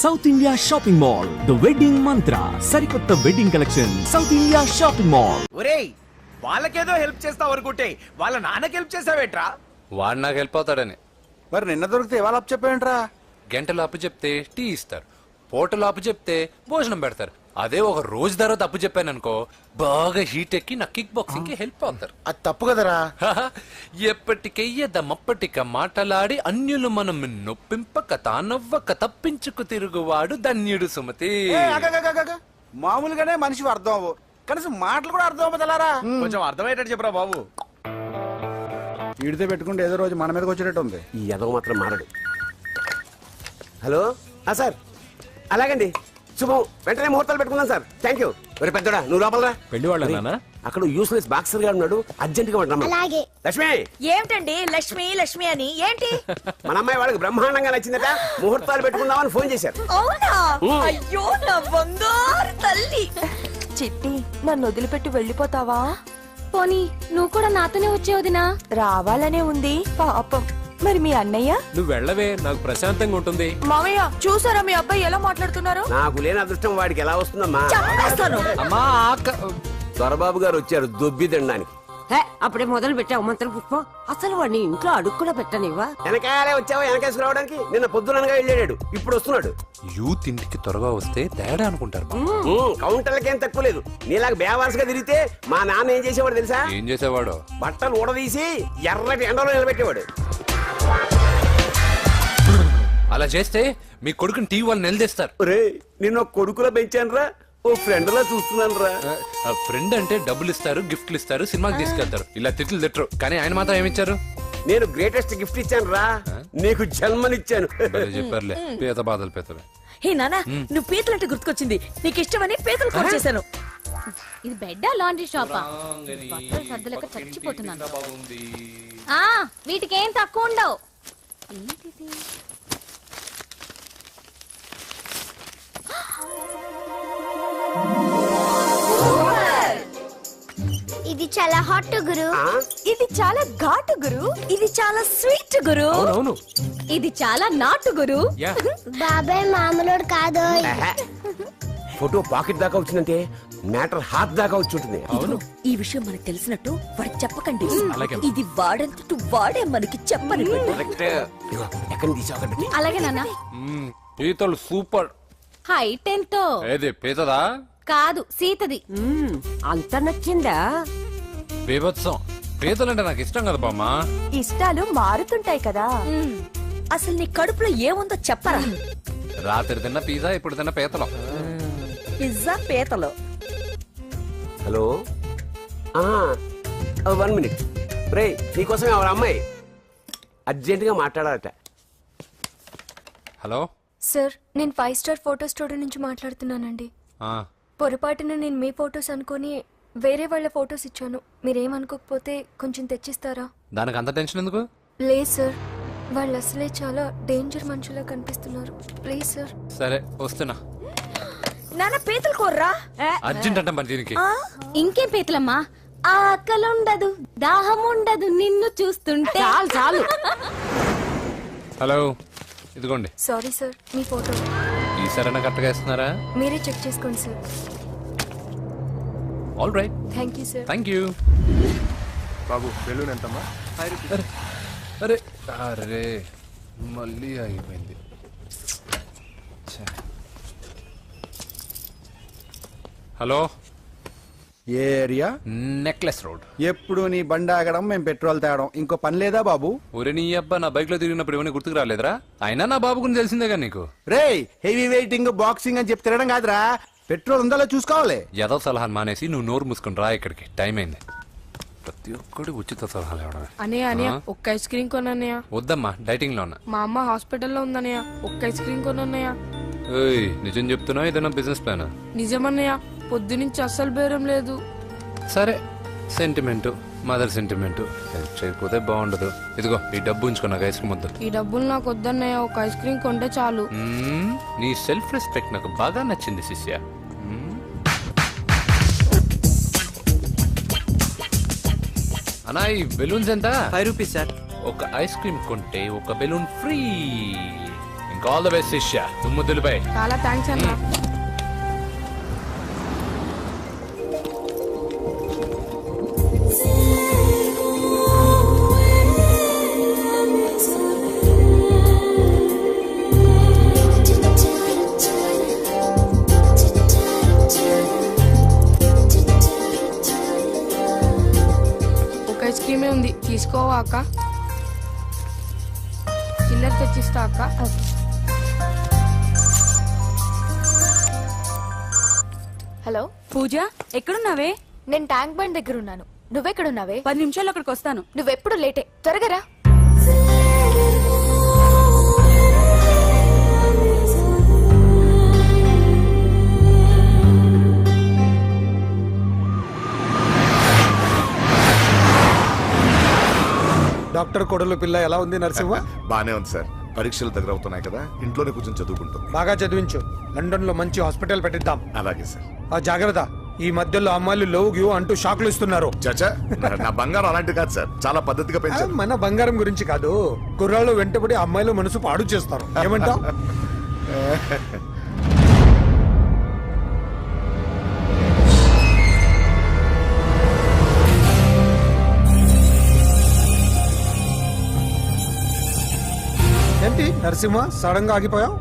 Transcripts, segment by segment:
South India shopping mall the wedding మంత్ర సరికొత్త wedding collection south India shopping mall. ఒరేయ్ వాళ్ళకేదో help చేస్తావు అనుకుంటే వాళ్ళ నాన్నకి హెల్ప్ చేసావేట్రా? వాడు నాకు హెల్ప్ అవుతాడని. మరి నిన్న దొరికితే ఇవాళ అప్పు చెప్పేంట్రా? గంటలు అప్పు చెప్తే టీ ఇస్తారు, పూటలు అప్పు చెప్తే భోజనం పెడతారు. అదే ఒక రోజు తర్వాత అప్పు చెప్పాను అనుకో, బాగా హీట్ ఎక్కి నా కిక్ బాక్సింగ్ కి హెల్ప్ అవుతారు. అది తప్పు కదరా. ఎప్పటికెయ్యదమ్మప్పటిక మాటలాడి అన్యులు మనం నొప్పింపక తానవ్వక తప్పించుకు తిరుగువాడు ధన్యుడు సుమతి. మామూలుగానే మనిషి అర్థం అవ్వు, కనీసం మాటలు కూడా అర్థం అవ్వదలారా. కొంచెం అర్థమయ్యేటట్టు చెప్పరా బాబు. వీడితో పెట్టుకుంటే ఏదో రోజు మన మీదకి వచ్చేటట్టు ఉంది. ఈ ఎదవ మాత్రం మారడు. హలో సార్, అలాగండి, శుభం. వెంటనే ముహూర్తాలు పెట్టుకున్నాను సార్. Thank you. మరి పెద్దడా నువ్వు లోపలరా. పెళ్లి వాళ్ళ అక్కడ యూస్లెస్ బాక్సర్ గా ఉన్నాడు, అర్జెంట్ గా రమ్మను. లక్ష్మి. ఏమిటండి లక్ష్మి లక్ష్మి అని ఏంటి? మన అమ్మాయి వాళ్ళకి బ్రహ్మాండంగా నచ్చిందట, ముహూర్తాలు పెట్టుకుందామని ఫోన్ చేశారు. అవునా? అయ్యో నా బంగారు తల్లి. చిట్టి, నన్ను వదిలిపెట్టి వెళ్ళిపోతావా? పోనీ నువ్వు కూడా నాతోనే వచ్చేవదినా? రావాలనే ఉంది పాపం. మరి మీ అన్నయ్య? నువ్వు వెళ్ళవే, నాకు ప్రశాంతంగా ఉంటుంది. మామయ్య చూసారా మీ అబ్బాయి ఎలా మాట్లాడుతున్నారు? నాకు లేని అదృష్టం వాడికి ఎలా వస్తుందమ్మా? చంపేస్తాను. అమ్మా దొరబాబు గారు వచ్చారు దొబ్బి తినడానికి. అప్పుడే మొదలు పెట్టావు మంత్ర పుష్పం. అసలు వాడిని ఇంట్లో అడుగు కూడా పెట్టనివ్వా? వెనకాలే వచ్చావా? వెనకేసి రావడానికి నిన్న పొద్దుననగా వెళ్ళాడు, ఇప్పుడు వస్తున్నాడు. యూత్ ఇంటికి త్వరగా వస్తే తేడా అనుకుంటారు. కౌంటర్లకేం తక్కువ లేదు. నీలాగా బేవారసుగా తిరిగితే మా నాన్న ఏం చేసేవాడు తెలుసా? ఏం చేసేవాడు? బట్టలు ఊడదీసి ఎర్రటి ఎండలో నిలబెట్టేవాడు. అలా చేస్తే మీ కొడుకుని టీవీ వాళ్ళు నిలదీస్తారు. నిన్న కొడుకులో పెంచాను రా, ఓ ఫ్రెండ్ లా చూస్తున్నాను రా. ఫ్రెండ్ అంటే డబ్బులు ఇస్తారు, గిఫ్ట్లు ఇస్తారు, సినిమాకి తీసుకెళ్తారు. ఇలా తిట్లు తిట్టరు, కానీ ఆయన మాత్రం ఏమిచ్చారు? నేను గ్రేటెస్ట్ గిఫ్ట్ ఇచ్చాను రా, నీకు జన్మనిచ్చాను. చెప్పారులే, పీత బాధలు పీతలే. హే నానా, నువ్వు పీతలంటే గుర్తుకొచ్చింది. నీకు ఇష్టమని పీతలు కూడా చేశాను. ఇది బెడ్డా లాండ్రీ షాపా? బట్టలు సర్దలేక చచ్చిపోతున్నాను. వీటికి ఏం తక్కువ ఉండవు. ఏంటిది? ఇది చాలా హాట్ గురు. ఇది చాలా ఘాటు గురు. ఇది చాలా స్వీట్ గురు. అవును, ఇది చాలా నాటు గురు. బాబాయ్ మామూలుడు కాదు. ఫోటో పాకెట్ దాకా వచ్చిందంటే మ్యాటర్ హాత్ దాకా వచ్చి ఉంటుంది. ఈ విషయం మనకు తెలిసినట్టు వాడికి చెప్పకండి. ఇది వాడంతట వాడే మనకి చెప్పని. ఎక్కడ తీసాకండి. అలాగే నాన్న. పీతలు సూపర్. హైట్ ఎంతో? ఏది పీతదా? కాదు, సీతది. అంత నచ్చిందా? బీభత్సం. పీతలంటే నాకు ఇష్టం కదా బామ్మ. ఇష్టాలు మారుతుంటాయి కదా. అసలు నీ కడుపులో ఏముందో చెప్పరా? రాత్రి తిన్న పిజ్జా, ఇప్పుడు తిన్న పీతలు. పిజ్జా పీతలు. Hello, 1 minute. రే, నీకోసం ఎవరు అమ్మాయి అర్జెంట్ గా మాట్లాడాలట. హలో సార్, నేను 5 స్టార్ ఫోటో స్టూడియో నుంచి మాట్లాడుతున్నానండి. పొరపాటున నేను మీ ఫొటోస్ అనుకుని వేరే వాళ్ళ ఫొటోస్ ఇచ్చాను. మీరేమనుకోకపోతే కొంచెం తెచ్చిస్తారా? దానికి అంత టెన్షన్ ఎందుకు? లేదు సార్, వాళ్ళు అసలే చాలా డేంజర్ మనుషులా కనిపిస్తున్నారు. Please sir. సరే వస్తున్నా. నాన్న పీతలు కోర్రా. అర్జెంట్ అంటే మరి దీనికి. ఇంకేం పీతలమ్మా, ఆకలి ఉండదు, దాహం ఉండదు నిన్ను చూస్తుంటే. చాలు. హలో, ఇదిగోండి. సారీ సార్, మీ ఫోటో. ఈ సరైన కరెక్ట్గా ఇస్తున్నారా? మీరే చెక్ చేసుకోండి sir. All right. Thank you sir. Thank you. Babu balloon ఎంతమ్మా? అరే అరే, మళ్ళీ అయిపోయింది. హలో, ఏ ఏరియా? Necklace road. ఎప్పుడు నీ బండి ఆగడం, మేము పెట్రోల్ తేవడం, ఇంకో పని లేదా బాబు? ఒరే నీ అబ్బా, నా బైక్ లో తిరిగినప్పుడు ఏమైనా గుర్తుకు రాలేదురా? అయినా నా బాబు గురించి తెలిసిందేగా నీకు. రే, హెవీ వెయిటింగ్ బాక్సింగ్ అని చెప్పి తిరగడం కాదురా, పెట్రోల్ ఉందో చూసుకోవాలి. ఏదో సలహాలు మానేసి నువ్వు నోరు మూసుకుని రా ఇక్కడికి. టైం అయింది. ప్రతి ఒక్కడు ఉచిత సలహాలు ఇవ్వడమే. అన్నయ్య ఒక్క ఐస్ క్రీమ్ కొనన్నయ్య. వద్దమ్మా, డైటింగ్ లో ఉన్నా. మా అమ్మ హాస్పిటల్లో ఉందన్నయ్య, ఒక్క ఐస్ క్రీమ్ కొనన్నయ్య. నిజం చెప్తున్నా, ఏదైనా బిజినెస్ ప్లాన్? నిజమన్నయ్య, పొద్దునుంచి అస్సలు బేరం లేదు. సరే, సెంటిమెంట్, మదర్ సెంటిమెంట్. హెల్ప్ చేయకపోతే బాగుండదు. ఇదిగో ఈ డబ్బు ఉంచుకో, నాకు ఐస్ క్రీమ్ వద్దు. ఈ డబ్బులు నాకు వద్దన్నయ్య, ఒక ఐస్ క్రీమ్ కొంటే చాలు. నీ సెల్ఫ్ రెస్పెక్ట్ నాకు బాగా నచ్చింది శిష్య. అన్నా, ఈ బెలూన్స్ ఎంత? 5 రూపీస్ సార్. ఒక ఐస్ క్రీమ్ కొంటే ఒక balloon free. All the best శిష్య దుమ్ముద్దులపై. చాలా థ్యాంక్స్ అన్న. ఒక ఐస్ క్రీమే ఉంది, తీసుకోవా అక్క? చిల్లర తెచ్చిస్తా అక్క. హలో పూజ ఎక్కడున్నావే? నేను ట్యాంక్ బండ్ దగ్గర ఉన్నాను. నువ్వెక్కడున్నావే? 10 నిమిషాలు అక్కడికి వస్తాను. నువ్వెప్పుడు లేటే, త్వరగా రా. డాక్టర్ కొడలు పిల్ల ఎలా ఉంది నరసింహ? బానే ఉంది సార్. పరీక్షలు దగ్గర అవుతున్నాయి కదా, ఇంట్లోనే కూర్చొని చదువుకుంటుంది. బాగా చదివించు. లండన్ లో మంచి హాస్పిటల్ పెట్టిద్దాం. అలాగే సార్. ఆ జాగ్రత్త, ఈ మధ్యలో అమ్మాయిలు లవ్ గివ్ అంటూ షాక్లు ఇస్తున్నారు. చాచా, నా బంగారం అలాంటి కాదు సార్, చాలా పద్ధతిగా పెంచారు. మన బంగారం గురించి కాదు, కుర్రాళ్ళు వెంటబడి అమ్మాయిలు మనసు పాడు చేస్తారు. ఏమంటావ్? ఏంటి నరసింహ, సడన్ గా ఆగిపోయావు?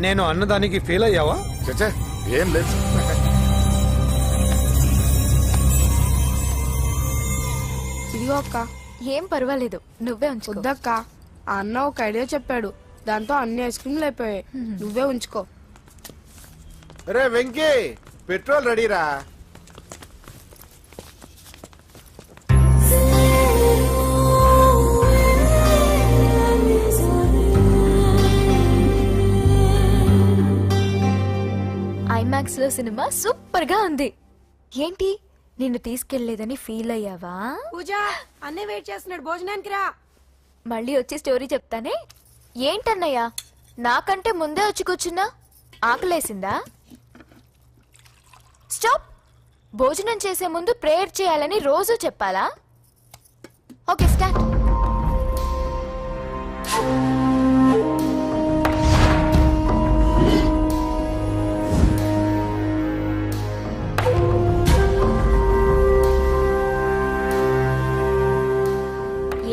నేను అన్నదానికి ఫెయిల్ అయ్యావా? చాచా ఏం లేదు సార్. ఇదిగో అక్క. ఏం పర్వాలేదు, నువ్వే ఉంచుకో. వద్దక్క, ఆ అన్న ఒక ఐడియా చెప్పాడు, దాంతో అన్ని ఐస్ క్రీమ్లు అయిపోయాయి. నువ్వే ఉంచుకో. రే వెంకీ, పెట్రోల్ రెడీరా? ఐమాక్స్ లో సినిమా సూపర్ గా ఉంది. ఏంటి, నిన్ను తీసుకెళ్లేదని ఫీల్ అయ్యావా? పూజ అన్నయ్య వెయిట్ చేస్తున్నాడు, భోజనానికి రా. మళ్ళీ వచ్చి స్టోరీ చెప్తానే. ఏంటన్నయ్యా, నాకంటే ముందే వచ్చి కూర్చున్నా? ఆకలేసిందా? స్టాప్. భోజనం చేసే ముందు ప్రేయర్ చేయాలని రోజు చెప్పాలా? Okay, start.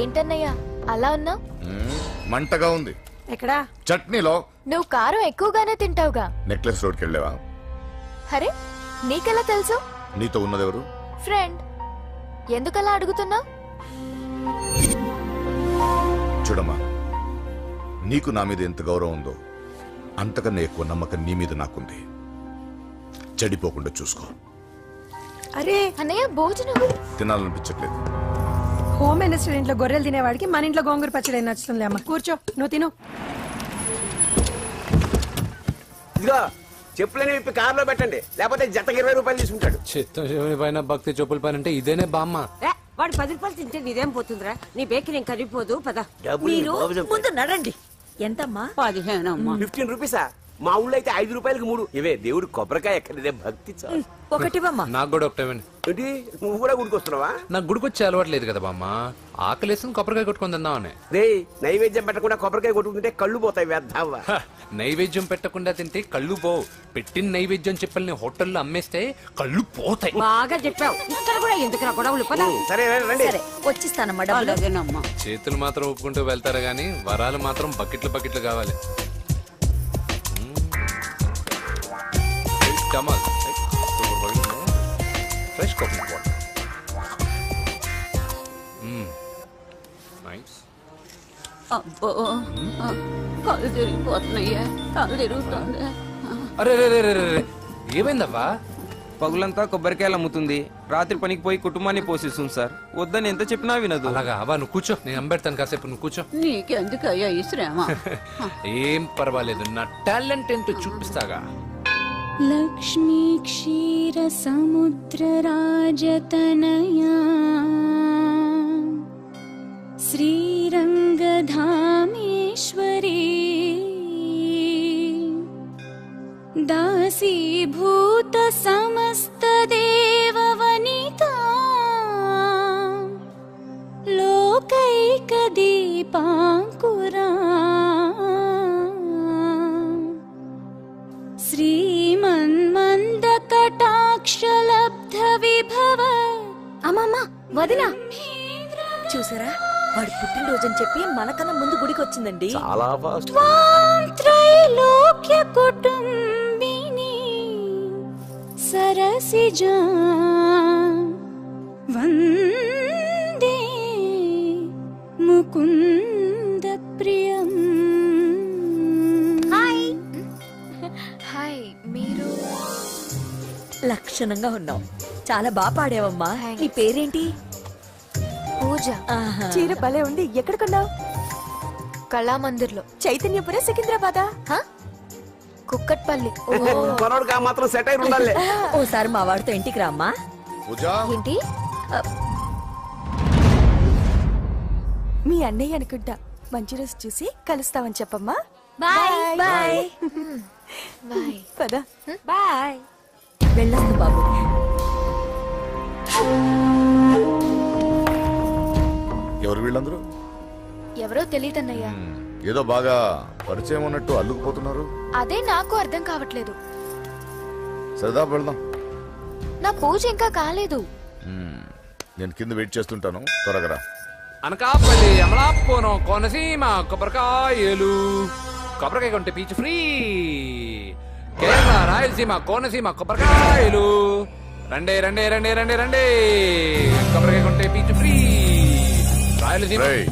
ఏంటన్నయ్యా అలా ఉన్నావు? మంటగా ఉంది. ఎక్కడా? చట్నీలో. నువ్వు కారం ఎక్కువగానే తింటావుగా. నెక్లెస్ రోడ్కి వెళ్ళావా? అరే, నీకెలా తెలుసు? నీతో ఉన్నదెవరు? ఫ్రెండ్. ఎందుకలా అడుగుతున్నావు? చూడమ్మా, నీకు నా మీద ఎంత గౌరవం ఉందో అంతకన్నా ఎక్కువ నమ్మకం నీ మీద నాకుంది. చెడిపోకుండా చూసుకో. అరే అన్నయ్య, భోజనం తినాలనిపించట్లేదు. హోమ్ మినిస్టర్ ఇంట్లో గొర్రెలు తినేవాడికి మన ఇంట్లో గోంగూర పచ్చడి నచ్చుతుంది. అమ్మ కూర్చో, నువ్వు తిను. ఇదిగో చెప్పులని విప్పి కారులో పెట్టండి, లేకపోతే జతకి 20 రూపాయలు తీసుకుంటాడు. చిత్తం శివుని పైన భక్తి చెప్పుల పైన అంటే ఇదేనే బామ్మ. వాడు 10 రూపాయలు తింటే నీదేం పోతుందిరా? నీ బేకరీ ఏం కరిగిపోదు. పద. డబ్బులు ముందు నడండి. ఎంతమ్మా? 15 అమ్మా. 15 రూపీసా? మా ఊళ్ళో అయితే 5 రూపాయలకి 3. ఇవే దేవుడు కొబ్బరికాయ ఎక్కడిదే భక్తి చాలు. ఒకటివమ్మా. నాకు కూడా ఒకటే ఇవ్వండి. ఏంటి, నువ్వు కూడా గుడికొస్తున్నావా? నాకు గుడికొచ్చి అలవాట్లేదు కదా బామ్మ. ఆకలేసిన కొబ్బరికాయ కొట్టుకొని తిందామని. రే, నైవేద్యం పెట్టకుండా కొబ్బరికాయ కొట్టుకుంటే కళ్ళు పోతాయి, వేద్దావా? నైవేద్యం పెట్టకుండా తింటే కళ్ళు పోవు. పెట్టిన నైవేద్యం చెప్పల్ని హోటల్లో అమ్మేస్తే కళ్ళు పోతాయి. బాగా చెప్పావు. ఇక్కడ కూడా ఎందుకురా గొడవలు? పద. సరే రండి. సరే, వచ్చిస్తానమ్మా డబ్బులు. అలాగేనమ్మా. చేతులు మాత్రం ఒప్పుకుంటూ వెళ్తారు గానీ వరాలు మాత్రం బకెట్లు బకెట్లు కావాలి. Fresh coconut water. నైస్. అబ్బో, కళ్ళు తిరిగిపోతున్నాయ్యా. కళ్ళు తిరుగుతుంది. అరే రే రే రే రే, ఏమైందవ్వా? పగులంతా కొబ్బరికాయలు అమ్ముతుంది, రాత్రి పనికి పోయి కుటుంబాన్ని పోషిస్తుంది సార్. వద్దని ఎంత చెప్పినా వినదు. అలాగా అవ్వా, నువ్వు కూర్చో, నేను అంబెడతాను కాసేపు. నువ్వు కూర్చో. నీకెందుకయ్యా ఈ శ్రమ? ఏం పర్వాలేదు, నా టాలెంట్ ఏంటో చూపిస్తాగా. లక్ష్మీ క్షీర సముద్ర రాజతనయా శ్రీరంగధామేశ్వరీ దాసీభూత సమస్త దేవవనితా లోకైక దీపాంకురా శ్రీమన్మంద కటాక్షలబ్ధ విభవ. అమ్మమ్మ వదినా చూసారా వాడు పుట్టినరోజని చెప్పి మనకన్నా ముందు గుడికి వచ్చిందండి. చాలా ఫాస్ట్. త్రైలోక్య కుటుంబిని సరసిజా వందే ముకుంద ప్రియం. హాయ్ హాయ్, మీరు లక్షణంగా ఉన్నావు, చాలా బాగా పాడావమ్మా. నీ పేరేంటి? పూజ. చీర భలే ఉంది. ఎక్కడ కొన్నావు? కళామందిర్లో. చైతన్యపురం, సికింద్రాబాదా? కుక్కట్పల్లి. మనోడికి ఆ మాత్రం సెటైర్ ఉండాలి. ఓసారి మా వాడితో ఇంటికి రామ్మా. ఏంటి? మీ అన్నయ్య అనుకుంటా. మంచి రోజు చూసి కలుస్తామని చెప్పమ్మా. Bye bye bye. పద. బాయ్. వెళ్ళొస్తా బాబు. ఎవరు వీళ్ళందరూ? ఎవరో తెలియదన్నయ్యా. ఏదో బాగా పరిచయం ఉన్నట్టు అల్లుకుపోతున్నారు. అదే నాకు అర్థం కావట్లేదు. సరదా వెళ్దాం. నా పూజ ఇంకా కాలేదు. నేను కింద వెయిట్ చేస్తుంటాను, త్వరగా రా. అనకాపల్లి, అమలాపురం, కోనసీమ కొబ్బరికాయలు. కొబ్బరికాయ కొంటే పీచు ఫ్రీ. కేరళ, రాయలసీమ, కోనసీమ కొబ్బరికాయలు. రండే రండే రండే రండే రండే. కొబ్బరికాయ కొంటే పీచు ఫ్రీ. రాయలసీమ. రేయ్,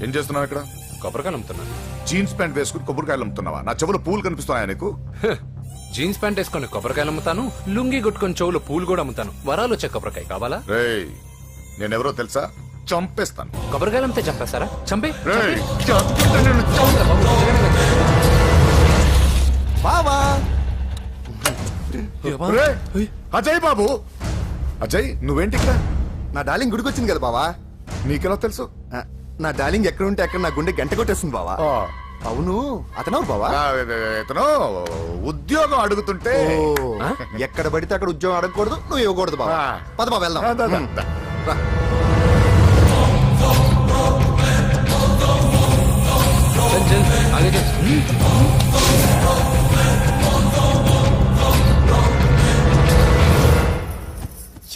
ఏం చేస్తున్నావు ఇక్కడ? కొబ్బరికాయలు అమ్ముతున్నాను. జీన్స్ ప్యాంట్ వేసుకుని కొబ్బరికాయలు అమ్ముతున్నావా? నా చెవులు పూలు కనిపిస్తున్నాయా నీకు? జీన్స్ ప్యాంట్ వేసుకొని కొబ్బరికాయలు అమ్ముతాను, లుంగి కొట్టుకొని చెవులు పూలు కూడా అమ్ముతాను. వరాలు వచ్చే కొబ్బరికాయ కావాలా? రేయ్, నేనెవరో తెలుసా? చంపేస్తాను. కొబ్బరికాయలు అమ్మితే చంపేస్తారా? చంపే. రేయ్, బావా రేయ్, అజయ్ బాబు. అజయ్, నువ్వేంటి ఇక్కడ? నా డార్లింగ్ గుడికి వచ్చింది కదా బావా. నీకెలా తెలుసు? నా డార్లింగ్ ఎక్కడ ఉంటే అక్కడ నా గుండె గంట కొట్టేస్తుంది బావా. అవును, అతను బావా. ఇతను ఉద్యోగం అడుగుతుంటే ఎక్కడ పడితే అక్కడ ఉద్యోగం అడగకూడదు, నువ్వు ఇవ్వకూడదు బావా. పద బావ వెళ్దాం. రా.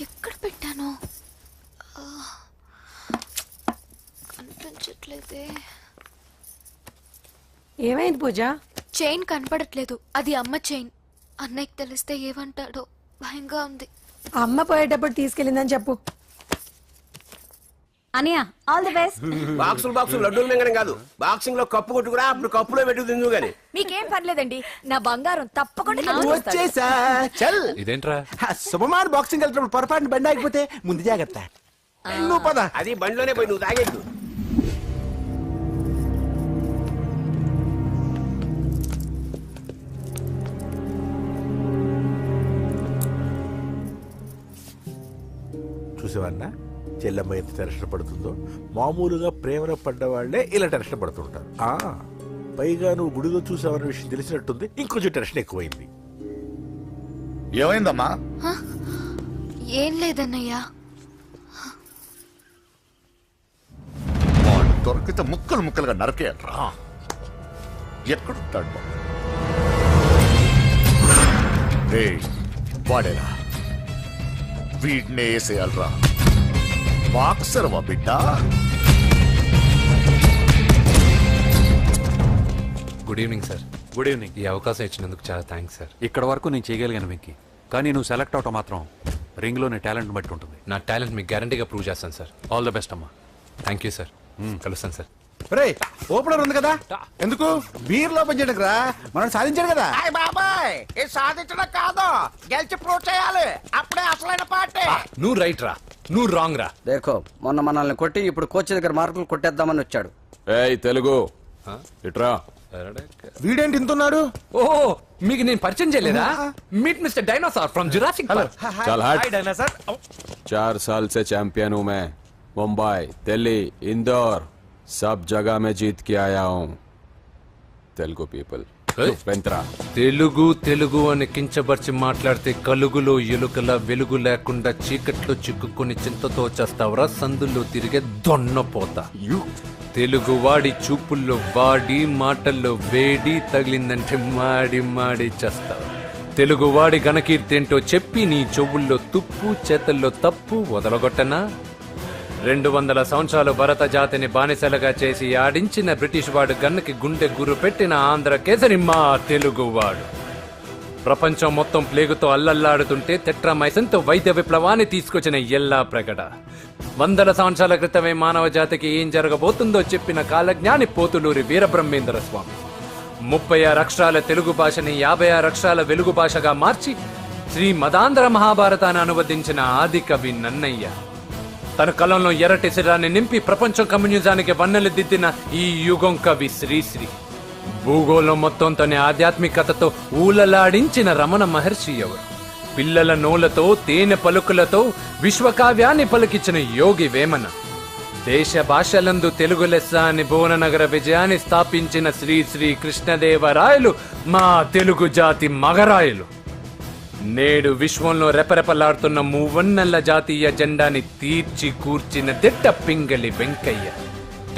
ఎక్కడ పెట్టాను? కనిపించట్లేదే. ఏమైంది పూజ? చైన్ కనపడట్లేదు. అది అమ్మ చైన్. అన్నయ్యకి తెలిస్తే ఏమంటాడో భయంగా ఉంది. అమ్మ పోయేటప్పుడు తీసుకెళ్ళిందని చెప్పు. అనియా, ఆల్ ది బెస్ట్. బాక్సులు లడ్డూలు మింగడం కాదు, బాక్సింగ్ లో కప్పు కొట్టుకురా, అప్పుడు కప్పులో పెట్టు తిందు గాని. మీకేం పర్లేదండి, నా బంగారం తప్పకుండా వచ్చేసా. చల్. ఇదేంట్రా? శుభమాన్ బాక్సింగ్ వెళ్తున్నప్పుడు పొరపాటున బండి ఆగిపోతే ముందు జాగ్రత్త. నువ్వు పద. అది బండిలోనే పోయి నువ్వు తాగేద్దు. చూసేవాడినా చెల్లమ్మ ఎంత టెన్షన్ పడుతుందో. మామూలుగా ప్రేమలో పడ్డవాళ్లే ఇలా టెన్షన్ పడుతుంటారు. పైగా నువ్వు గుడిలో చూసావన్న విషయం తెలిసినట్టుంది, ఇంకొంచెం టెన్షన్ ఎక్కువైంది. ఏమైందమ్మా? ఏం లేదన్నయ్యా. దొరికితే ముక్కలు ముక్కలుగా నరకేయట్రా. ఎక్కడుంటాడు? వాడేరా, వీడినే వేసేయాలరా. బాక్సర్వా బిడ్డ? Good evening sir. Good evening. ఈ అవకాశం ఇచ్చినందుకు చాలా థ్యాంక్స్ సార్. ఇక్కడ వరకు నేను చేయగలిగాను వెంకీ, కానీ నువ్వు సెలెక్ట్ అవటం మాత్రం రింగ్ లో నీ టాలెంట్ బట్టి ఉంటుంది. నా టాలెంట్ మీకు గ్యారంటీగా ప్రూవ్ చేస్తాను సార్. ఆల్ ద బెస్ట్ అమ్మా. Thank you sir. కలుస్తాను సార్. రే, ఓపెనర్ ఉంది కదా, ఎందుకు బీర్ ఓపెన్ చేయడానికి రా. మనం సాధించాడు కదా. బాబాయ్, ఇది సాధించడం కాదు, గెలిచి ప్రూవ్ చేయాలి. అప్పుడే అసలైన పార్టీ. నువ్వు రైట్ రా, నువ్వు రాంగ్ రా. దేఖో, మొన్న మనల్ని కొట్టి ఇప్పుడు కోచ్ దగ్గర మార్కులు కొట్టేద్దామని వచ్చాడు. ఏయ్ తెలుగు ఇట్రా. వీడేంటి ఇంతున్నాడు? ఓహో, మీకు నేను పరిచయం చేయలేదా? Meet mister dinosaur from Jurassic park. चल हट। 4 साल से चैंपियन हूं मैं। मुंबई, दिल्ली, इंदौर, सब जगह में जीत के आया हूं। तेलुगु पीपल వెంట్రా. తెలుగు తెలుగు అని కించబర్చి మాట్లాడితే కలుగులో ఎలుకల వెలుగు లేకుండా చీకట్లో చిక్కుకుని చింతతో చేస్తావురా, సందుల్లో తిరిగే దొన్నపోతా. తెలుగు వాడి చూపుల్లో వాడి మాటల్లో వేడి తగిలిందంటే మాడి మాడి చేస్తావు. తెలుగువాడి ఘనకీర్తి ఏంటో చెప్పి నీ చెవుల్లో తుప్పు చేతల్లో తప్పు వదలగొట్టనా? 200 సంవత్సరాలు భరత జాతిని బానిసలుగా చేసి ఆడించిన బ్రిటిష్ వాడు గన్నకి గుండె గురు పెట్టిన ఆంధ్ర కేసరి మా తెలుగువాడు. ప్రపంచం మొత్తం ప్లేగుతో అల్లల్లాడుతుంటే టెట్రామైసిన్తో వైద్య విప్లవాన్ని తీసుకొచ్చిన ఎల్లా ప్రగడ. 100 సంవత్సరాల క్రితమే మానవ జాతికి ఏం జరగబోతుందో చెప్పిన కాలజ్ఞాని పోతులూరి వీరబ్రహ్మేంద్ర స్వామి. 36 అక్షరాల తెలుగు భాషని 56 అక్షరాల వెలుగు భాషగా మార్చి శ్రీ మదాంధ్ర మహాభారతాన్ని అనువదించిన ఆది కవి నన్నయ్య. తన కలంలో ఎర్రటి శిరాన్ని నింపి ప్రపంచం కమ్యూనిజానికి వన్నెలు దిద్దిన ఈ యుగం కవి శ్రీశ్రీ. భూగోళం మొత్తం తన ఆధ్యాత్మికతతో ఊలలాడించిన రమణ మహర్షి ఎవరు? పిల్లల నోలతో తేనె పలుకులతో విశ్వకావ్యాన్ని పలికించిన యోగి వేమన. దేశ భాషలందు తెలుగు లెస్స అని భువననగర విజయాన్ని స్థాపించిన శ్రీ శ్రీ కృష్ణదేవరాయలు మా తెలుగు జాతి మగరాయలు. నేడు విశ్వంలో రెపరెపలాడుతున్న మూవన్నెల జాతీయ జెండాని తీర్చి కూర్చిన దిట్ట పింగళి వెంకయ్య.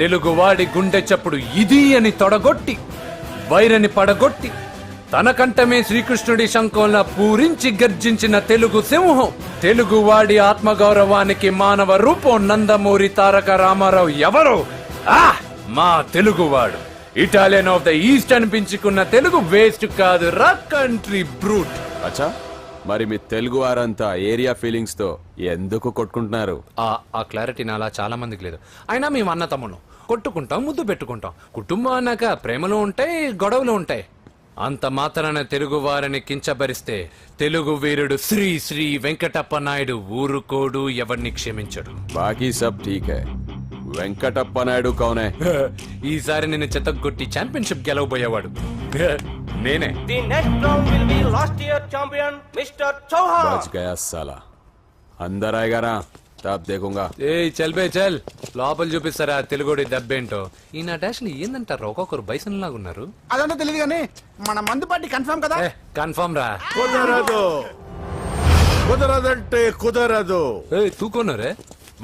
తెలుగువాడి గుండె చప్పుడు ఇది అని తొడగొట్టి వైరని పడగొట్టి తన కంఠమే శ్రీకృష్ణుడి శంఖంలా పూరించి గర్జించిన తెలుగు సింహం. తెలుగువాడి ఆత్మగౌరవానికి మానవ రూపం నందమూరి తారక రామారావు ఎవరో? మా తెలుగువాడు. ఇటాలియన్ ఆఫ్ ద ఈస్ట్ అనిపించుకున్న తెలుగు వేస్ట్ కాదు రా కంట్రీ బ్రూట్. అచ్చా, మరి మీ తెలుగు వారంతా ఏరియా ఫీలింగ్స్ తో ఎందుకు కొట్టుకుంటున్నారు? ఆ క్లారిటీ నాలా చాలా మందికి లేదు. అయినా మేము అన్న తమ్మును కొట్టుకుంటాం, ముద్దు పెట్టుకుంటాం. కుటుంబం అన్నాక ప్రేమలు ఉంటాయి, గొడవలు ఉంటాయి. అంత మాత్రాన తెలుగు వారిని కించబరిస్తే తెలుగు వీరుడు శ్రీ శ్రీ వెంకటప్ప నాయుడు ఊరుకోడు, ఎవరిని క్షమించడు. బాకీ సబ్ ఠీక్ హై. వెంకటప్ప నాయుడు కౌనే? ఈసారి నేను చెత్తగొట్టి ఛాంపియన్షిప్ గెలవబోయేవాడు నేనే. बच गया साला. अंदर आएगा ना तब देखूंगा. ఏ చల్ బే చల్, లోపల చూపిస్తారా తెలుగుడి దెబ్బేంటో. ఈ నా డాష్ ఏందంటారు, ఒక్కొక్కరు బైసన్ లాగా ఉన్నారు. అదంతా తెలియదు కానీ మన మందు పార్టీ కన్ఫర్మ్ కదా? కన్ఫర్మ్ రా. కుదరదు, కుదరదంటే కుదరదు. తూకొన్నారే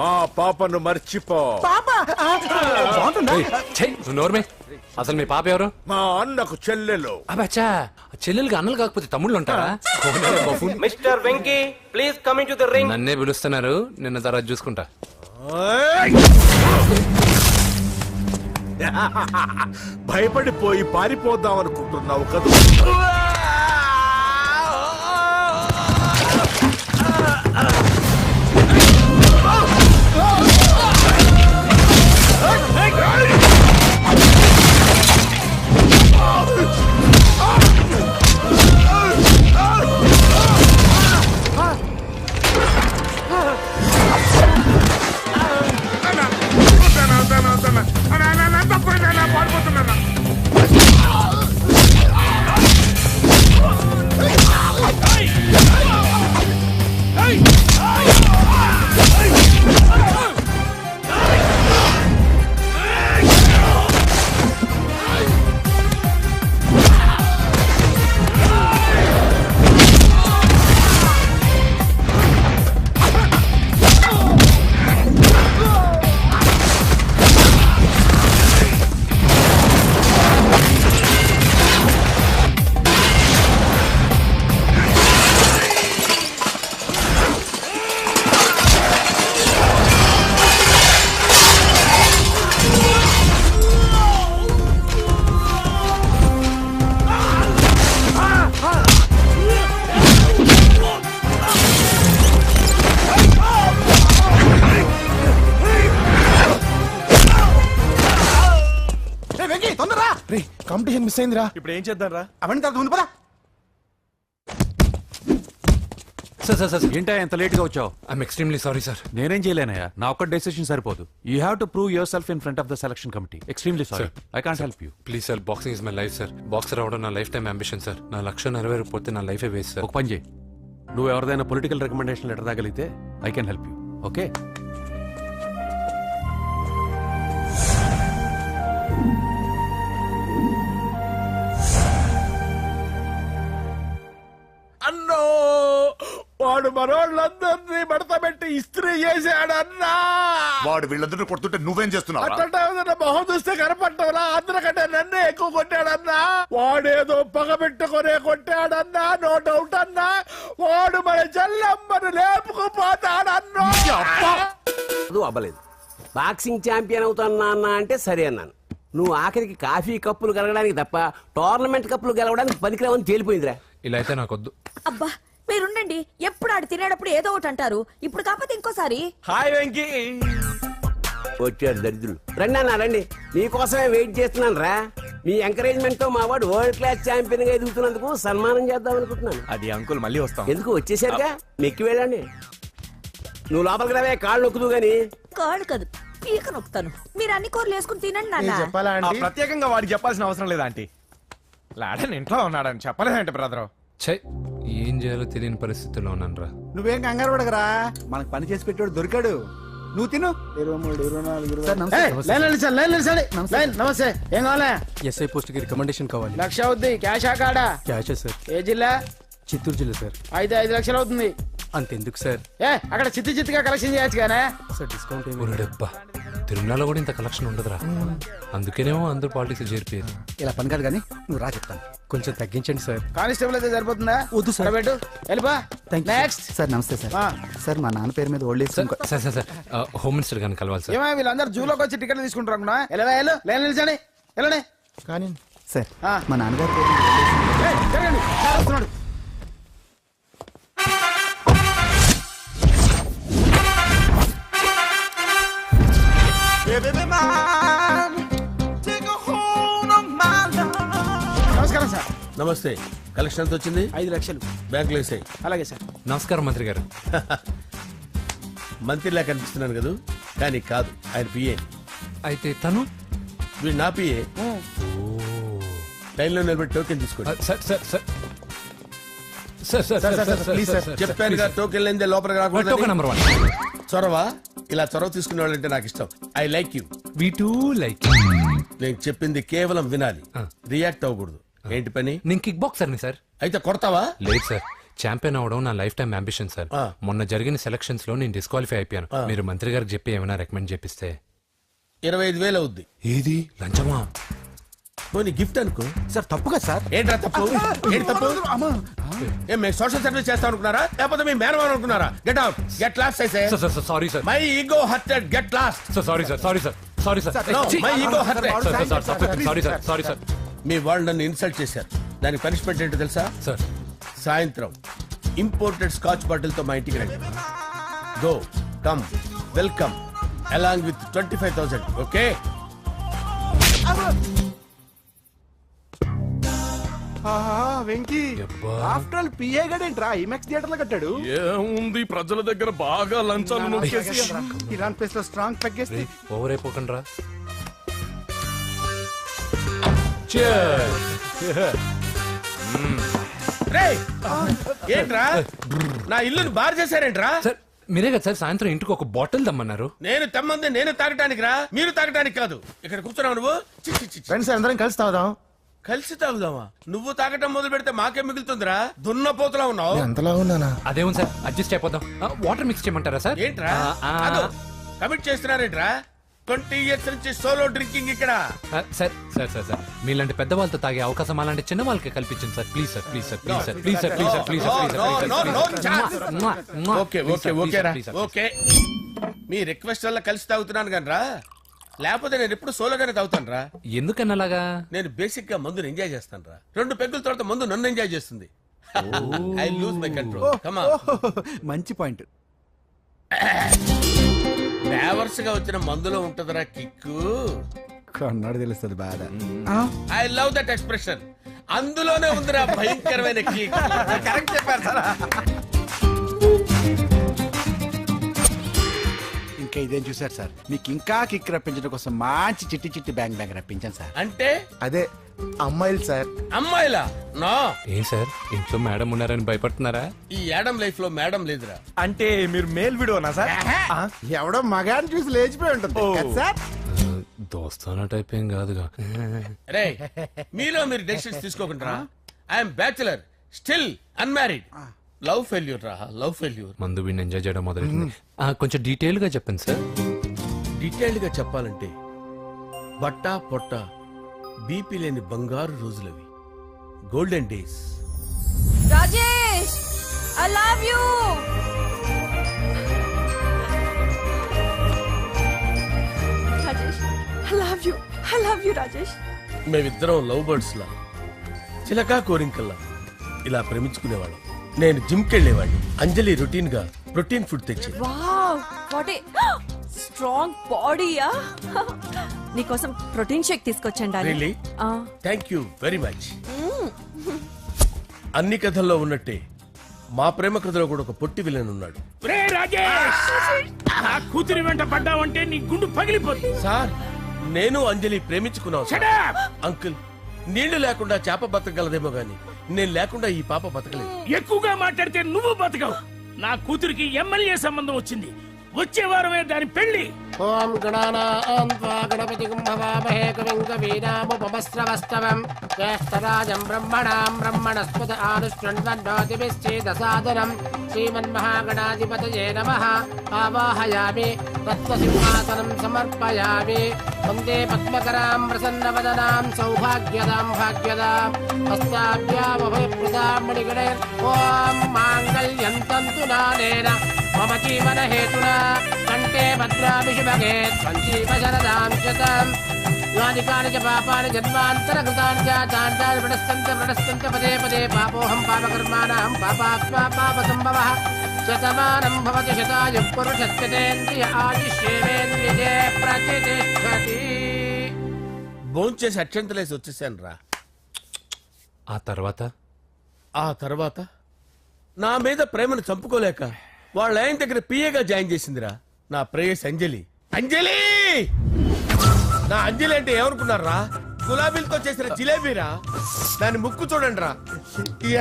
మా పాపను మర్చిపో. నోర్మే, అసలు మీ పాప ఎవరు? మా అన్నకు చెల్లెలు. అబ్బచ్చా, చెల్లెలుగా అన్నలు కాకపోతే తమ్ముళ్ళు ఉంటారా? Mister Venky, please come in to the ring. నన్నే పిలుస్తున్నారు, నిన్న తర్వాత చూసుకుంటా. భయపడిపోయి పారిపోదాం అనుకుంటున్నావు కదా? కాంపిటీషన్ మిస్ అయిందిరా. ఇప్పుడు ఏం చేద్దాం రా? అవన్నీ తర్వాత ముందు పదా. సార్ ఏంటా ఎంత లేట్ గా వచ్చావు? I'm extremely sorry sir. నేనేం చేయలేనయ్యా, నా ఒక్క డెసిషన్ సరిపోదు. You have to prove your self in front of the selection committee. Extremely sorry, I can't help you. Please sir, boxing is my life sir. Boxer అవడం నా life time ambition sir. నా లక్ష్యం నెరవేరకపోతే నా లైఫే waste sir. ఒక పని చేయి, నువ్వు ఎవరిదైనా పొలిటికల్ రికమెండేషన్ లెటర్ రాగలిగితే I can help you. Okay? అన్నో, వాడు మనోళ్ళందరినీ మడత పెట్టి ఇస్త్రీ చేశాడన్నా. వాడు వీళ్ళందరూ కొడుతుంటే నువ్వేం చేస్తున్నావు? అట్లా మొహం చూస్తే కనపడ్డావురా? అందరికంటే నన్నే ఎక్కువ కొట్టాడన్నా. వాడేదో పగ పెట్టుకునే కొట్టాడన్నా, నో డౌట్ అది అవ్వలేదు. బాక్సింగ్ ఛాంపియన్ అవుతాను అన్న అంటే సరే అన్నాను. నువ్వు ఆఖరికి కాఫీ కప్పులు గెలవడానికి తప్ప టోర్నమెంట్ కప్పులు గెలవడానికి పనికిరావని తేలిపోయిందిరా. ఇలా అయితే నాకొద్దు. అబ్బా మీరుండండి, ఎప్పుడు ఆడు తినేటప్పుడు ఏదో ఒకటి అంటారు. ఇప్పుడు కాకపోతే ఇంకోసారి. హాయ్ వెంకీ. వచ్చారు దరిద్రులు. రండి అన్న రండి, మీకోసమే వెయిట్ చేస్తున్నాను రా. మీ ఎంకరేజ్మెంట్ తో మా వాడు వరల్డ్ క్లాస్ ఛాంపియన్ గా ఎదుగుతున్నందుకు సన్మానం చేద్దాం అనుకుంటున్నాను. అది అంకుల్ మళ్ళీ వస్తాం. ఎందుకు వచ్చేసరిగా మెక్కి వెళ్ళండి. నువ్వు లోపలికి రావే, కాళ్ళు నొక్కుదు గాని. కాళ్ళు కాదు పీక నొక్కుతాను. మీరు అన్ని కూరలు వేసుకుని తినండి నాన్న. చెప్పాలా ప్రత్యేకంగా వాడికి చెప్పాల్సిన అవసరం లేదా ఆంటీ? లాడన్ ఇంట్లో ఉన్నాడని చెప్పలేదంటే బ్రదరు. ఛై, ఏం చేయాలో తెలియని పరిస్థితుల్లో ఉన్నాను రా. నువ్వేం కంగారు పడకరా, మనకు పని చేసి పెట్టాడు దొరికాడు. నువ్వు తిను. 23, 24 నమస్తే. ఏం కావాలా? ఎస్ఐ పోస్ట్ కి రికమెండేషన్ కావాలి. 1,00,000 అవుద్ది. క్యాషా కాడా? క్యాషే సార్. ఏ జిల్లా? చిత్తూరు జిల్లా సార్. 5 లక్షలు అవుతుంది. అంతెందుకు సార్? అక్కడ చిత్తుగా కలెక్షన్ చేయొచ్చు కానీ సార్ డిస్కౌంట్ డబ్బా తిరుమలలో కూడా ఇంత కలెక్షన్ ఉండదురా. అందుకేనేమో అందరూ పాలిటిక్స్ చేరిపోయారు. ఇలా పని కాదు కానీ నువ్వు రా చెప్తాను. కొంచెం తగ్గించండి సార్. కానిస్టేబుల్ అయితే సరిపోతుందా? వద్దు సార్. పెట్టు వెళ్ళిపా. నెక్స్ట్ సార్ నమస్తే సార్. సార్ మా నాన్న పేరు మీద old age sir sir sir home minister గారిని కలవాలి సార్. ఏమో వీళ్ళందరూ జూలోకి వచ్చి టికెట్లు తీసుకుంటారు అనుకున్నా. లైన్ నిలిచండి. వెళ్ళండి కానీ సార్ మా నాన్నగారి పేరు మీద జరగండి. వస్తున్నాడు. నమస్కారం సార్. నమస్తే. కలెక్షన్ ఎంత వచ్చింది? 5 లక్షలు. బ్యాంకులో వేసాయి. అలాగే సార్. నమస్కారం మంత్రి గారు. మంత్రిలా కనిపిస్తున్నాను కదా, కానీ కాదు, ఆయన పిఏ. అయితే తను వీడు నా పిఏ. లైన్లో నిలబెట్టి టోకెన్ తీసుకోండి. Sir sir sir sir sir please sir, చెప్పాను కదా టోకెన్ లేదే లోపలికి రాకూడదు. Token number 1. చొరవ, ఇలా చొరవ తీసుకునే వాళ్ళంటే నాకు ఇష్టం. I like you. We two like. నేను చెప్పింది కేవలం వినాలి, రియాక్ట్ అవ్వకూడదు. ఏంటి పని? నేను కిక్ బాక్సర్ని సార్. అయితే కొడతావా? లేదు సార్, ఛాంపియన్ అవడం నా లైఫ్ టైం అంబిషన్ సార్. మొన్న జరిగిన సెలక్షన్స్ లో నేను డిస్క్వాలిఫై అయిపోయాను. మీరు మంత్రి గారికి చెప్పి ఏమైనా రికమెండ్ చేపిస్తే. 25,000 అవుద్ది. ఏది లంచమా? పోనీ గిఫ్ట్ అనుకో. సార్ తప్పుగా సార్. ఏంట్రా తప్పు? ఏంటి తప్పు? ఏం మేము సోషల్ సర్వీస్ చేస్తాం అనుకున్నారా, లేకపోతే మీ మేనమాన్ అనుకున్నారా? Get out, get lost. Sorry sir. My ego hurted, get lost. Sorry sir, sorry sir, sorry sir. My ego hurted. Sorry sir, sorry sir. మీ వాళ్ళు నన్ను ఇన్సల్ట్ చేశారు. దానికి పనిష్మెంట్ ఏంటో తెలుసా? సార్ సాయంత్రం ఇంపోర్టెడ్ స్కాచ్ బాటిల్ తో మా ఇంటికి రండి. Go come welcome along with 25,000. Okay? Venky after all PA గడేంట్రా ఇమెక్స్ థియేటర్ లో కట్టాడు. ఏముంది, ప్రజల దగ్గర బాగా లంచాలు నొక్కేసి ఇరాన్ ప్లేస్ లో స్ట్రాంగ్ తగ్గేస్తే ఓవర్ అయిపోకండి రా. ఏంట్రా నా ఇల్లుని బార్ చేశారేంట్రా? సార్ మీరే కదా సార్ సాయంత్రం ఇంటికి ఒక బాటిల్ దమ్మన్నారు. నేను తెమ్మంది నేను తాగటానికి రా, మీరు తాగటానికి కాదు. ఇక్కడ కూర్చున్నావు నువ్వు. ఫ్రెండ్స్ అందరం కలిసి తాగుదాం. కలిసి తాగుదామా? నువ్వు తాగటం మొదలు పెడితే మాకే మిగులుతుందిరా. దున్నపోతులా ఉన్నావు. ఎంతలా ఉన్నానా? అదేమో సార్ అడ్జస్ట్ అయిపోదాం. వాటర్ మిక్స్ చేయమంటారా సార్? ఏంట్రా కమిట్ చేస్తున్నారేంట్రా? 20 years నుంచి సోలో డ్రింకింగ్ ఇక్కడ. సార్ సార్ సార్ సార్ మీలాంటి పెద్ద వాళ్ళతో తాగే అవకాశం అలాంటి చిన్న వాళ్ళకి కల్పించండి sir. Please sir, please sir, please sir, please sir, please sir, please sir. Okay okay okay రా, ఓకే. మీ రిక్వెస్ట్ వల్ల కలిసి తాగుతున్నాను కానీ రా, లేకపోతే నేను ఎప్పుడు సోలోగానే తాగుతాను రా. ఎందుకన్నా అలాగా? నేను బేసిక్ గా మందుని ఎంజాయ్ చేస్తాను రా. 2 పెగ్గుల తర్వాత మందు నన్ను ఎంజాయ్ చేస్తుంది. I lose my control. Come on. మంచి పాయింట్. ఫ్లేవర్స్ గా వచ్చిన మందులో ఉంటదరా కిక్కు. కన్నాడు తెలుస్తుంది బాధ. I love that expression. అందులోనే ఉందిరా భయంకరమైన కిక్. కరెక్ట్ చెప్పారు సార్. ఇంకా ఇదేం చూసారు సార్, మీకు ఇంకా కిక్ రప్పించడం కోసం మంచి చిట్టి చిట్టి బ్యాంగ్ రప్పించాను సార్. అంటే అదే అమ్మాయిలు సార్. అమ్మాయిలా? నో. ఏం సార్ ఇంట్లో మేడం ఉన్నారని భయపడుతున్నారా? ఈ యాడమ్ లైఫ్ లో మేడం లేదురా. అంటే మీరు మేల్ వీడియోనా సార్? ఎవడో మగాన్ని చూసి లేచిపోయి ఉంటుంది సార్. దోస్తానా టైప్ ఏం కాదుగా. రే మీలో మీరు డెసిషన్స్ తీసుకోకుండా. I'm bachelor, still unmarried. Love failure రా, లవ్ ఫెయిల్యూర్. మందు వీడిని ఎంజాయ్ చేయడం మొదలైంది. కొంచెం డీటెయిల్ గా చెప్పండి సార్. డీటెయిల్డ్ గా చెప్పాలంటే బట్టా పొట్ట బీపీ లేని బంగారు రోజులవి, golden days. Rajesh I love you. I love you Rajesh. మేమిద్దరం లవ్ బర్డ్స్ లా చిలకా కోరింకల్లా ఇలా ప్రేమించుకునేవాళ్ళం. నేను జిమ్కి వెళ్ళేవాడిని. అంజలి రొటీన్ గా ప్రోటీన్ ఫుడ్ తెచ్చి వావ్ వాట్ ఏ స్ట్రాంగ్ బాడీయా. నీకోసం ప్రోటీన్ షేక్ తీసుకొచ్చండి. Really thank you very much. అన్ని కథల్లో ఉన్నట్టే మా ప్రేమ కథలో కూడా ఒక పొట్టి విలన్ ఉన్నాడు. కూతురి వెంట పడ్డావంటే నీ గుండు పగిలిపోతుంది. సార్ నేను అంజలి ప్రేమించుకున్నాను. అంకుల్ నీళ్లు లేకుండా చేప బతకగలదేమో గాని నేను లేకుండా ఈ పాప బతకలేదు. ఎక్కువగా మాట్లాడితే నువ్వు బతకవు. నా కూతురికి ఎమ్మెల్యే సంబంధం వచ్చింది. వచ్చే వారమే దాని పెళ్లి. ఓం గణానాం త్వా గణపతిం భవామహే కవిం కవీనాముపమస్రవస్తవం జ్యేష్ఠరాజం బ్రహ్మణాం బ్రహ్మణస్పద ఆనుష్ఠ్వన్నోతిభిశ్చేదసాదనం శ్రీమన్మహాగణాధిపతయే నమః. ఆవాహయామి తత్వసింహాసనం సమర్పయామి. వందే పద్మకరాం ప్రసన్నవదనాం సౌభాగ్యదాం భాగ్యదాం హస్తాభ్యామభయప్రదాం మణిగణే. ఓం మాంగళ్యం తంతు నానేన మమ జీవన హేతునా కంటే భద్రామి శుభగే సంజీవ శరదాం శతం. యాని కాని చ పాపాని జన్మాంతరకృతాని చ తాని ప్రణశ్యంత పదే పదే పాపోహం పాపకర్మాణం పాపాత్మా పాపసంభవః. శతమానం భవతి శతాయుః పురుషస్యేంద్రియ ఆయుష్యేంద్రియే ప్రతిష్టతి. భోంచేసి అక్షంతలేసి వచ్చేసాను రా. ఆ తర్వాత నా మీద ప్రేమను చంపుకోలేక వాళ్ళ ఆయన దగ్గర పిఏగా జాయిన్ చేసిందిరా నా ప్రేయస్ అంజలి. అంజలి నా అంజలి అంటే ఏమనుకున్నారా? గులాబీలతో చేసిన జిలేబీరా. దాని ముక్కు చూడండి రా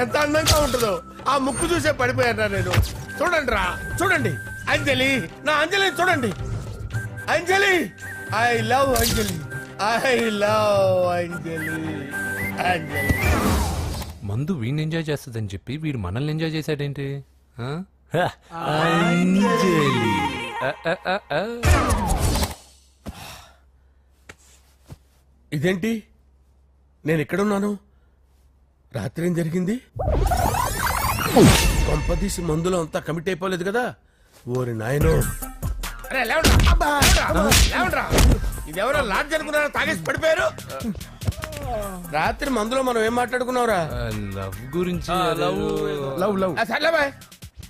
ఎంత అందంగా ఉంటుందో. ఆ ముక్కు చూసే పడిపోయారా నేను. చూడండి రా చూడండి అంజలి నా అంజలిని చూడండి. Anjali I love Anjali I love Anjali. Anjali మందు వీడిని ఎంజాయ్ చేస్తుందని చెప్పి వీడు మనల్ని ఎంజాయ్ చేశాడేంటి? అంజలి ఇదేంటి నేను ఎక్కడున్నాను? రాత్రి ఏం జరిగింది? కొంపదీసి మందులో అంతా కమిట్ అయిపోలేదు కదా? ఓరి నాయనో. ఇదెవరో లాడ్జ్ అనుకున్నారా? తాగేసి పడిపోయారు. రాత్రి మందులో మనం ఏం మాట్లాడుకున్నావురా? లవ్ గురించి.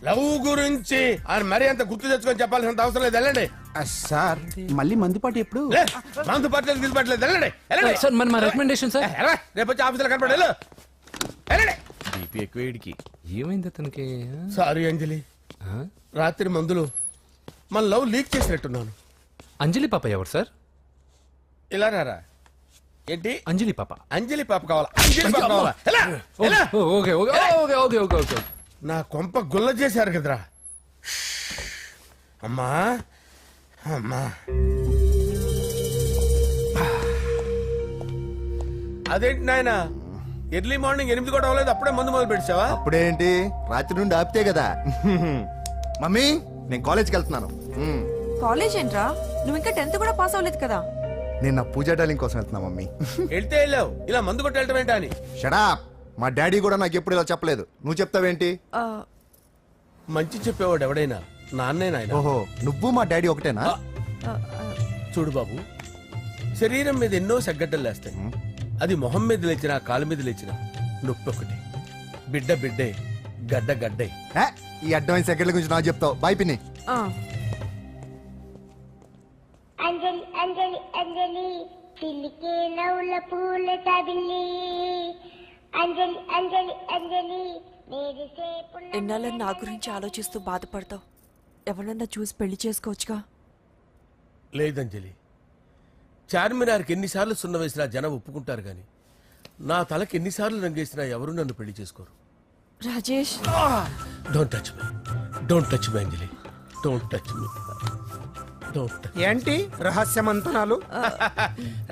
లవ్ గురించి ఆయన మరీ అంత గుర్తు తెచ్చుకొని చెప్పాల్సినంత అవసరం లేదు. వెళ్ళండి సార్. మళ్ళీ మందుపాటి ఎప్పుడు? మందు పట్టలేదు తీసుపట్టలేదు. వెళ్ళండి సార్. మరి మా రికమెండేషన్ సార్. రేపు వచ్చి ఆఫీసులో కనపడి వెళ్ళండి. ఏమైంది అతనికి? సారీ అంజలి, రాత్రి మందులో మన లవ్ లీక్ చేసినట్టున్నాను. అంజలి పాప ఎవరు సార్? ఇలా రారా. ఏంటి అంజలి పాప? అంజలి పాప కావాలా? అంజలి పాప కావాలా? Okay okay okay okay okay. నా కొంప గుల్ల చేశారు కదరా. అమ్మా అమ్మా అదేంటి నాయన ఎర్లీ మార్నింగ్ 8 కూడా అవ్వలేదు అప్పుడే మందు మొదలు పెట్టావా? అప్పుడేంటి రాత్రి నుండి ఆపితే కదా. మమ్మీ నేను కాలేజ్కి వెళ్తున్నాను. కాలేజ్ ఏంట్రా? నువ్వు ఇంకా 10th కూడా పాస్ అవ్వలేదు కదా. నేను నా పూజా డాలింగ్ కోసం వెళ్తున్నా మమ్మీ. వెళ్తే వెళ్ళావు ఇలా మందు కొట్టి వెళ్ళటం ఏంటా అని. షడా మా డాడీ కూడా నాకు ఎప్పుడు ఇలా చెప్పలేదు. నువ్వు చెప్తావేంటి? మంచి చెప్పేవాడు ఎవడైనా నాన్నే నాయన. ఓహో నువ్వు మా డాడీ ఒకటేనా? చూడు బాబు, శరీరం మీద ఎన్నో సగ్గడ్డలు లేస్తాయి. అది మొహం మీద లేచినా కాలు మీద లేచినా నొప్పి ఒకటి. బిడ్డ బిడ్డే గడ్డ గడ్డే. ఈ అడ్వాన్స్ సెకండ్ల గురించి నాకు చెప్తావు. బాయ్ పిన్ని. అంజలి అంజలి అంజలి పిల్లికే నవ్వుల పూల తబిల్లి. అంజలి అంజలి అంజలి ఎన్నాళ్ళని నా గురించి ఆలోచిస్తూ బాధపడతావు? ఎవరన్నా చూసి పెళ్లి చేసుకోవచ్చుగా. లేదంజలి, చార్మినార్కి ఎన్నిసార్లు సున్న వేసినా జనం ఒప్పుకుంటారు గాని నా తలకి ఎన్నిసార్లు రంగేసినా ఎవరు నన్ను పెళ్లి చేసుకోరు. Rajesh don't touch me, don't touch me Anjali, don't touch me. ఏంటి రహస్య మంతనాలు?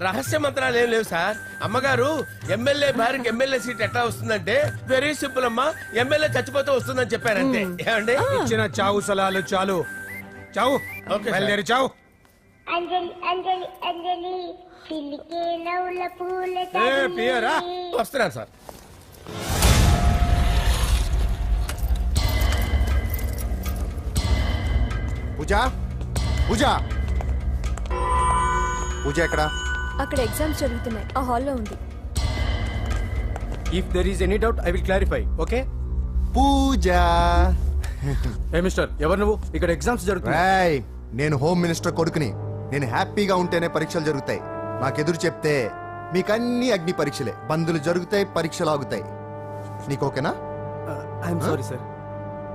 రహస్య మంత్రాలు ఏం లేవు సార్. అమ్మగారు ఎమ్మెల్యే భార్యకి ఎమ్మెల్యే సీట్ ఎట్లా వస్తుందంటే వెరీ సింపుల్ అమ్మా, ఎమ్మెల్యే చచ్చిపోతే వస్తుందని చెప్పారంటే. ఏమండి ఇచ్చిన చావు సలాలు చాలు. చావు బయలుదేరి చావు. అంజలి అంజలి అంజలి పిల్లికే నవ్వుల పూల తబిల్లి. వస్తున్నాను సార్. పూజ పూజ పూజ ఎక్కడ? అక్కడ ఎగ్జామ్స్ జరుగుతున్నాయి, ఆ హాల్లో ఉంది. If there is any doubt I will clarify. Okay Pooja. ఏ మిస్టర్, ఎవరు నువ్వు? ఇక్కడ ఎగ్జామ్స్ జరుగుతున్నాయి. నేను హోమ్ మినిస్టర్ కొడుకుని. నేను హ్యాపీగా ఉంటేనే పరీక్షలు జరుగుతాయి. నాకెదురు చెప్తే మీకన్నీ అగ్ని పరీక్షలే. బందులు జరుగుతాయి, పరీక్షలు ఆగుతాయి. నీకు ఓకేనా? I'm sorry sir.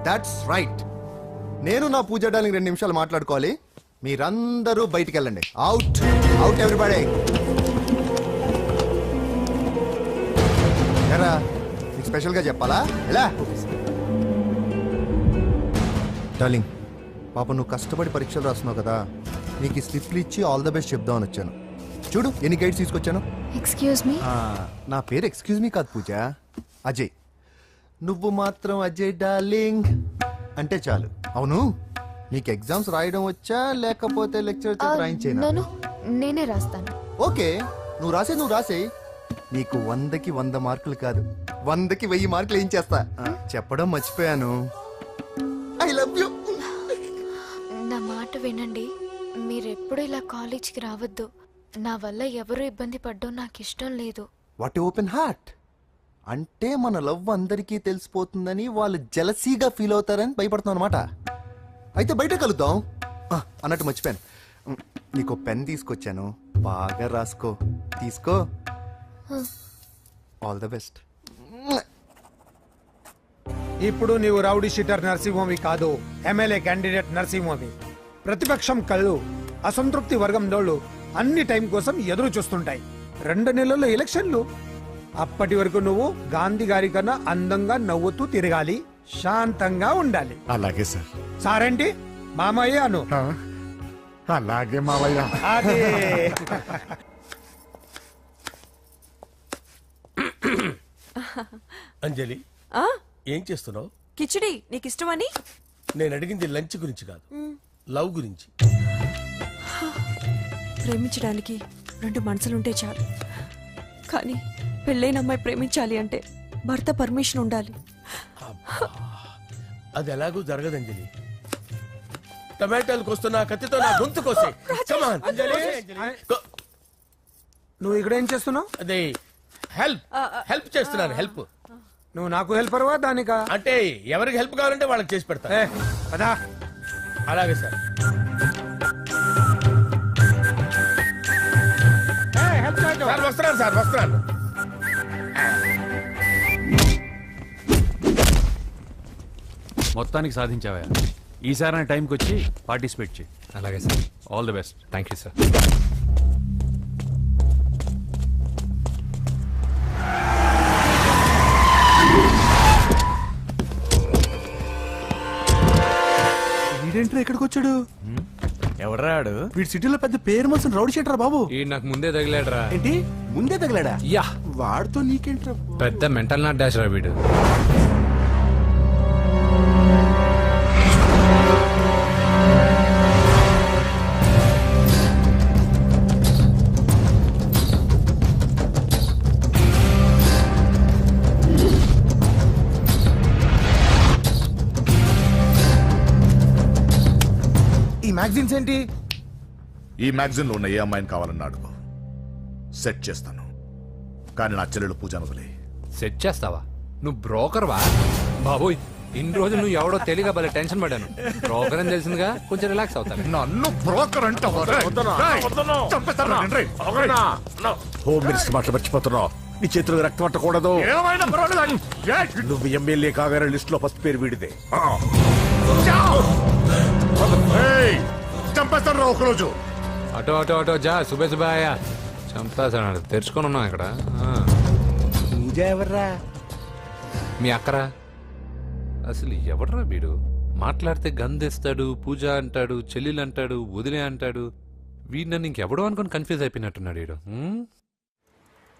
That's right. నేను నా పూజ డార్లింగ్ 2 నిమిషాలు మాట్లాడుకోవాలి. మీరందరూ బయటికి వెళ్ళండి. Out out everybody. ఎరా నీకు స్పెషల్గా చెప్పాలా? ఎలా డార్లింగ్, పాప నువ్వు కష్టపడి పరీక్షలు రాస్తున్నావు కదా, నీకు ఈ స్లిప్లు ఇచ్చి ఆల్ ద బెస్ట్ చెప్దామని వచ్చాను. చూడు ఎన్ని గైడ్స్ తీసుకొచ్చాను. Excuse me. నా పేరు ఎక్స్క్యూజ్ మీ కాదు పూజ, అజయ్. నువ్వు మాత్రం అజయ్ డార్లింగ్ అంటే చాలు. అవును, నీకు ఎగ్జామ్స్ రాయడం వచ్చా లేకపోతే లెక్చర్ రాయించేనా? నేనే రాస్తాను. ఓకే, నువ్వు రాసేయి. నీకు 100కి 100 మార్కులు కాదు, 100కి 1000 మార్కులు ఏం చేస్తా. చెప్పడం మర్చిపోయాను, ఐ లవ్ యూ. నా మాట వినండి, మీరెప్పుడు ఇలా కాలేజ్కి రావద్దు. నా వల్ల ఎవరు ఇబ్బంది పడ్డం నాకు ఇష్టం లేదు. What open heart. అంటే మన లవ్ అందరికీ తెలిసిపోతుందని వాళ్ళు జలసీగా ఫీల్ అవుతారని భయపడుతున్నాం అనమాట. అయితే బయట కలుద్దాం. అన్నట్టు మర్చిపోయాను, నీకు పెన్ తీసుకొచ్చాను, బాగా రాసుకో. తీసుకో. All the best. ఇప్పుడు నీవు రౌడీ షీటర్ నరసింహవి కాదు, ఎమ్మెల్యే క్యాండిడేట్ నరసింహవి. ప్రతిపక్షం కళ్ళు, అసంతృప్తి వర్గం డోళ్ళు అన్ని టైం కోసం ఎదురు చూస్తుంటాయి. 2 నెలల్లో ఎలక్షన్లు. అప్పటి వరకు నువ్వు గాంధీ గారి కన్నా అందంగా నవ్వుతూ తిరగాలి, శాంతంగా ఉండాలి. అలాగే సార్. సారేంటి మామయ్య అను. అలాగే మావయ్య. అదే. అంజలి, ఏం చేస్తున్నావు? కిచిడి నీకు ఇష్టమని. నేను అడిగింది లంచ్ గురించి కాదు, లవ్ గురించి. ప్రేమించడానికి 2 మనసులుంటే చాలు, కానీ పెళ్ళైన అమ్మాయి ప్రేమించాలి అంటే భర్త పర్మిషన్ ఉండాలి. అది ఎలాగూ జరగదు అంజలి. టమాటాలు కోస్తున్నా కత్తితో నా గొంతు కోసే. నువ్వు ఇక్కడ ఏం చేస్తున్నావు? అదే హెల్ప్ చేస్తున్నాను. హెల్ప్. నువ్వు నాకు హెల్పర్వా దానికా? అంటే ఎవరికి హెల్ప్ కావాలంటే వాళ్ళకి చేసి పెడతా. అలాగే సార్. వస్తున్నాను. మొత్తానికి సాధించావా? ఈసారి టైంకి వచ్చి పార్టిసిపేట్ చేయి. అలాగే sir. All the best. Thank you sir. వీడేంట్రా ఎక్కడికి వచ్చాడు? ఎవడ్రాడు? వీడి సిటీలో పెద్ద పేరు మోసిన రౌడీ షీటర్ బాబు. ఈ నాకు ముందే తగిలాడరా. ఏంటి ముందే తగిలాడా? యా. వాడితో నీకేంట్రా? పెద్ద మెంటల్ నాట్ డాష్ రా వీడు. మ్యాగజైన్స్ ఏంటి? ఈ మ్యాగజైన్ లో ఉన్న ఏ అమ్మాయిని కావాలన్నాడు సెట్ చేస్తాను, కానీ నా చెల్లెలు పూజను వదిలే. సెట్ చేస్తావా? నువ్వు బ్రోకర్ వా బాబోయ్? ఇన్ని రోజులు నువ్వు ఎవడో తెలియక భలే టెన్షన్ పడ్డాను. బ్రోకర్ అని తెలిసిందిగా కొంచెం రిలాక్స్ అవుతాను. నన్ను బ్రోకర్ అంటే హోమ్ మినిస్టర్ మాటలు మర్చిపోతున్నావు. నీ చేతులకు రక్తం పట్టకూడదు. నువ్వు ఎమ్మెల్యే కాగానే లిస్ట్ లో ఫస్ట్ పేరు వీడిదే. చంపేస్తాను ఒకరోజు. అటో జా. సుబే సుబాయా చంపేస్తాడు. తెరుచుకొని ఉన్నాం ఇక్కడ. పూజ ఎవర్రా? మీ అక్కరా? అసలు ఎవడరా వీడు? మాట్లాడితే గంధేస్తాడు, పూజ అంటాడు, చెల్లెలు అంటాడు, వదిలే అంటాడు. వీడు నన్ను ఇంకెవడో అనుకుని కన్ఫ్యూజ్ అయిపోయినట్టున్నాడు వీడు.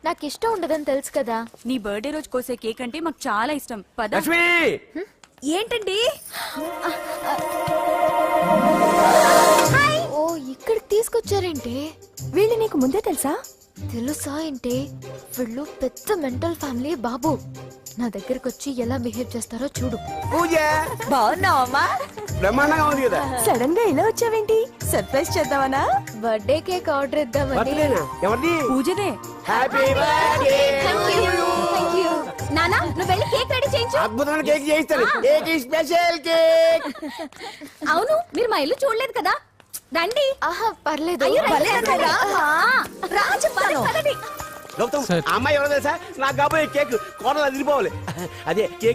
నాకు ఇష్టం ఉండదని తెలుసు కదా. నీ బర్త్డే రోజు కోసే కేక్ అంటే మాకు చాలా ఇష్టం. పద. ఏంటండి? ఓ, ఇక్కడికి తీసుకొచ్చారేంటి? వీళ్ళు నీకు ముందే తెలుసా? తెలుసా ఏంటి? వీళ్ళు పెద్ద మెంటల్ ఫ్యామిలీ బాబు. నా దగ్గరకు వచ్చి ఎలా బిహేవ్ చేస్తారో చూడు. బాగున్నావమ్మా? బ్రహ్మాండంగా ఉంది కదా. సడన్ గా ఇలా వచ్చావేంటి? సర్ప్రైజ్ చేద్దామనా? బర్త్డే కేక్ ఆర్డర్ ఇద్దామని. బర్త్డేనా? ఎవరిది? పూజనే. Happy birthday. నానా నువ్వు వెళ్ళి కేక్ రెడీ చేయించు. అద్భుతమైన కేక్ చేయిస్తాను. Cake special cake. అవును మీరు మా ఇల్లు చూడలేదు కదా, రండి. ఆహా పర్లేదు. గౌతమ్, ఆ అమ్మాయి ఎవరో తెలుసా? నాకు కాబోయే కేక్ కోడలు అదిరిపోవాలి. అదే కేక్